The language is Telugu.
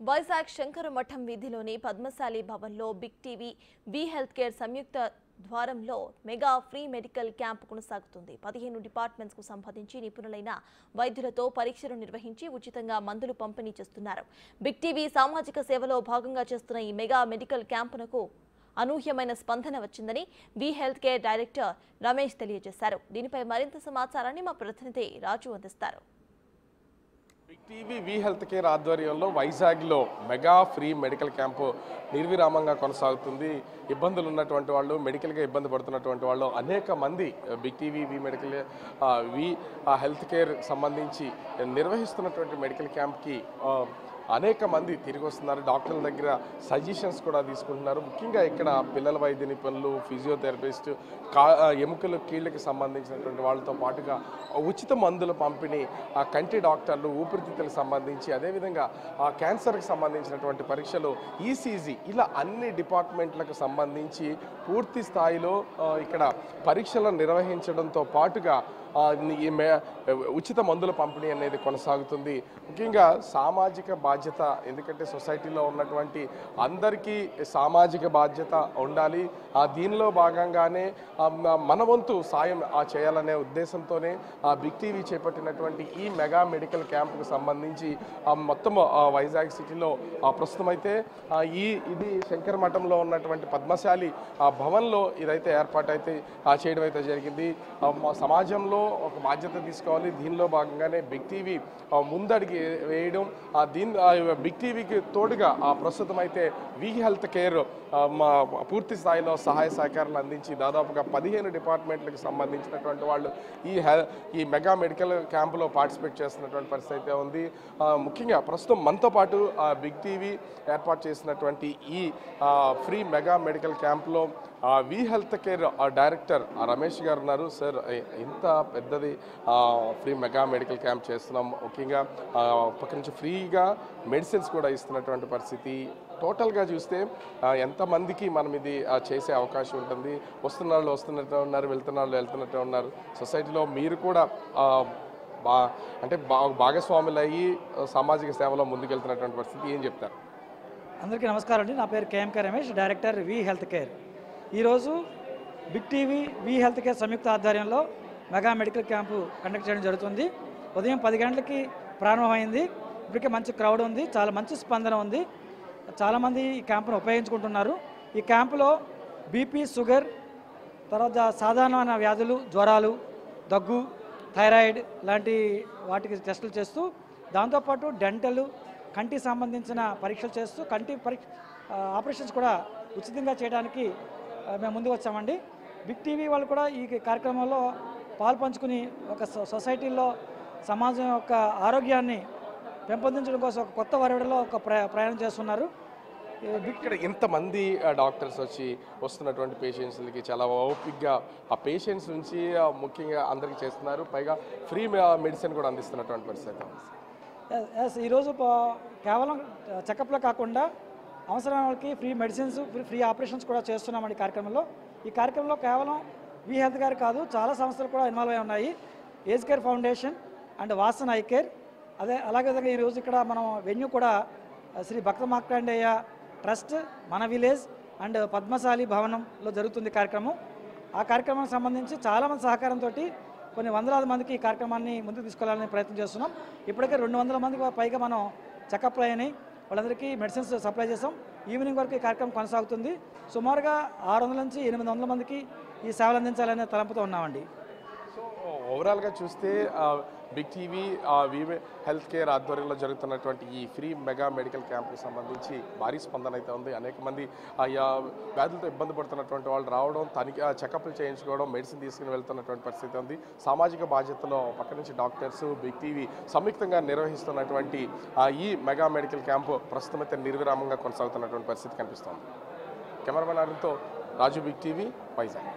వైజాగ్ శంకర మఠం వీధిలోని పద్మశాలి భవన్లో బిగ్ టీవీ వి హెల్త్ కేర్ సంయుక్త ద్వారంలో మెగా ఫ్రీ మెడికల్ క్యాంప్ కొనసాగుతుంది. 15 డిపార్ట్మెంట్స్ కు సంబంధించి నిపుణులైన వైద్యులతో పరీక్షలు నిర్వహించి ఉచితంగా మందులు పంపిణీ చేస్తున్నారు. బిగ్ టీవీ సామాజిక సేవలో భాగంగా చేస్తున్న ఈ మెగా మెడికల్ క్యాంపునకు అనూహ్యమైన స్పందన వచ్చిందని వి హెల్త్ కేర్ డైరెక్టర్ రమేష్ తెలియజేశారు. దీనిపై మరింత సమాచారాన్ని మా ప్రతినిధి రాజు అందిస్తారు. బిగ్ టీవీ వి హెల్త్ కేర్ ఆధ్వర్యంలో వైజాగ్లో మెగా ఫ్రీ మెడికల్ క్యాంపు నిర్విరామంగా కొనసాగుతుంది. ఇబ్బందులు ఉన్నటువంటి వాళ్ళు, మెడికల్గా ఇబ్బంది పడుతున్నటువంటి వాళ్ళు అనేక మంది బిగ్ టీవీ వి హెల్త్ కేర్ సంబంధించి నిర్వహిస్తున్నటువంటి మెడికల్ క్యాంప్కి అనేక మంది తిరిగి వస్తున్నారు. డాక్టర్ల దగ్గర సజెషన్స్ కూడా తీసుకుంటున్నారు. ముఖ్యంగా ఇక్కడ పిల్లల వైద్య నిపుణులు, ఫిజియోథెరపిస్ట్, ఎముకలు కీళ్ళకి సంబంధించినటువంటి వాళ్ళతో పాటుగా ఉచిత మందుల పంపిణీ, కంటి డాక్టర్లు, ఊపిరితిత్తులకు సంబంధించి, అదేవిధంగా క్యాన్సర్కి సంబంధించినటువంటి పరీక్షలు, ఈసీజీ, ఇలా అన్ని డిపార్ట్మెంట్లకు సంబంధించి పూర్తి స్థాయిలో ఇక్కడ పరీక్షలను నిర్వహించడంతో పాటుగా ఉచిత మందుల పంపిణీ అనేది కొనసాగుతుంది. ముఖ్యంగా సామాజిక బాధ్యత, ఎందుకంటే సొసైటీలో ఉన్నటువంటి అందరికీ సామాజిక బాధ్యత ఉండాలి. దీనిలో భాగంగానే మన వంతు సాయం చేయాలనే ఉద్దేశంతోనే బిగ్ టీవీ చేపట్టినటువంటి ఈ మెగా మెడికల్ క్యాంప్కు సంబంధించి మొత్తం వైజాగ్ సిటీలో ప్రస్తుతం అయితే ఇది శంకర మఠంలో ఉన్నటువంటి పద్మశాలి భవన్లో ఇదైతే ఏర్పాటైతే చేయడం అయితే జరిగింది. సమాజంలో ఒక బాధ్యత తీసుకోవాలి. దీనిలో భాగంగానే బిగ్ టీవీ ముందడిగి వేయడం, బిగ్ టీవీకి తోడుగా ప్రస్తుతం అయితే వి హెల్త్ కేర్ పూర్తి స్థాయిలో సహాయ సహకారాలు అందించి దాదాపుగా 15 డిపార్ట్మెంట్లకు సంబంధించినటువంటి వాళ్ళు ఈ మెగా మెడికల్ క్యాంపులో పార్టిసిపేట్ చేస్తున్నటువంటి పరిస్థితి అయితే ఉంది. ముఖ్యంగా ప్రస్తుతం మనతో పాటు బిగ్ టీవీ ఏర్పాటు చేసినటువంటి ఈ ఫ్రీ మెగా మెడికల్ క్యాంప్లో వి హెల్త్ కేర్ డైరెక్టర్ రమేష్ గారు ఉన్నారు. సార్, ఇంత పెద్దది ఫ్రీ మెగా మెడికల్ క్యాంప్ చేస్తున్నాం. ముఖ్యంగా పక్క నుంచి ఫ్రీగా మెడిసిన్స్ కూడా ఇస్తున్నటువంటి పరిస్థితి. టోటల్గా చూస్తే ఎంతమందికి మనం ఇది చేసే అవకాశం ఉంటుంది? వస్తున్న వాళ్ళు వస్తున్నట్టు ఉన్నారు, వెళ్తున్న వాళ్ళు వెళ్తున్నట్టు ఉన్నారు. సొసైటీలో మీరు కూడా భాగస్వాములు అయ్యి సామాజిక సేవలో ముందుకెళ్తున్నటువంటి పరిస్థితి, ఏం చెప్తారు? అందరికీ నమస్కారం అండి. నా పేరు కేఎంకే రమేష్, డైరెక్టర్ వి హెల్త్ కేర్. ఈరోజు బిగ్ టీవీ వి హెల్త్ కేర్ సంయుక్త ఆధ్వర్యంలో మెగా మెడికల్ క్యాంపు కండక్ట్ చేయడం జరుగుతుంది. ఉదయం 10 గంటలకి ప్రారంభమైంది. ఇప్పటికే మంచి క్రౌడ్ ఉంది, చాలా మంచి స్పందన ఉంది. చాలామంది ఈ క్యాంపును ఉపయోగించుకుంటున్నారు. ఈ క్యాంపులో బీపీ, షుగర్, తర్వాత సాధారణమైన వ్యాధులు, జ్వరాలు, దగ్గు, థైరాయిడ్ లాంటి వాటికి టెస్టులు చేస్తూ, దాంతోపాటు డెంటల్, కంటికి సంబంధించిన పరీక్షలు చేస్తూ ఆపరేషన్స్ కూడా ఉచితంగా చేయడానికి మేము ముందుకు వచ్చామండి. బిగ్ టీవీ వాళ్ళు కూడా ఈ కార్యక్రమంలో పాల్పంచుకుని ఒక సొసైటీలో సమాజం యొక్క ఆరోగ్యాన్ని పెంపొందించడం కోసం ఒక కొత్త వరవడిలో ఒక ప్రయాణం చేస్తున్నారు. ఇక్కడ ఇంతమంది డాక్టర్స్ వస్తున్నటువంటి పేషెంట్స్కి చాలా ఓపిక్గా ఆ పేషెంట్స్ నుంచి ముఖ్యంగా అందరికీ చేస్తున్నారు. పైగా ఫ్రీ మెడిసిన్ కూడా అందిస్తున్నటువంటి పరిస్థితి. ఈరోజు కేవలం చెకప్లో కాకుండా అవసరమైన వాళ్ళకి ఫ్రీ మెడిసిన్స్, ఫ్రీ ఆపరేషన్స్ కూడా చేస్తున్నామండి కార్యక్రమంలో. ఈ కార్యక్రమంలో కేవలం వి హెల్త్ కేర్ కాదు, చాలా సంస్థలు కూడా ఇన్వాల్వ్ అయి ఉన్నాయి. Age care foundation and Vasan I care, అలాగే విధంగా ఈరోజు ఇక్కడ మనం వెన్యూ కూడా శ్రీ భక్త మార్కండేయ ట్రస్ట్, మన విలేజ్ అండ్ పద్మశాలి భవనంలో జరుగుతుంది కార్యక్రమం. ఆ కార్యక్రమానికి సంబంధించి చాలామంది సహకారంతో కొన్ని వందలాది మందికి ఈ కార్యక్రమాన్ని ముందుకు తీసుకెళ్లాలని ప్రయత్నం చేస్తున్నాం. ఇప్పటికే 200 మందికి పైగా మనం చెకప్లు అయినాయి. వాళ్ళందరికీ మెడిసిన్స్ సప్లై చేసాం. ఈవినింగ్ వరకు ఈ కార్యక్రమం కొనసాగుతుంది. సుమారుగా 600 నుంచి 800 మందికి ఈ సేవలు అందించాలనే తలంపుతో ఉన్నామండి. సో ఓవరాల్గా చూస్తే బిగ్ టీవీ వి హెల్త్ కేర్ ఆధ్వర్యంలో జరుగుతున్నటువంటి ఈ ఫ్రీ మెగా మెడికల్ క్యాంప్కి సంబంధించి భారీ స్పందన అయితే ఉంది. అనేక మంది వ్యాధులతో ఇబ్బంది పడుతున్నటువంటి వాళ్ళు రావడం, చెకప్లు చేయించుకోవడం, మెడిసిన్ తీసుకుని వెళ్తున్నటువంటి పరిస్థితి ఉంది. సామాజిక బాధ్యతలో పక్క నుంచి డాక్టర్స్, బిగ్ టీవీ సంయుక్తంగా నిర్వహిస్తున్నటువంటి ఈ మెగా మెడికల్ క్యాంపు ప్రస్తుతం అయితే నిర్విరామంగా కొనసాగుతున్నటువంటి పరిస్థితి కనిపిస్తోంది. కెమెరామెన్ అరుణ్తో రాజు, బిగ్ టీవీ, వైజాగ్.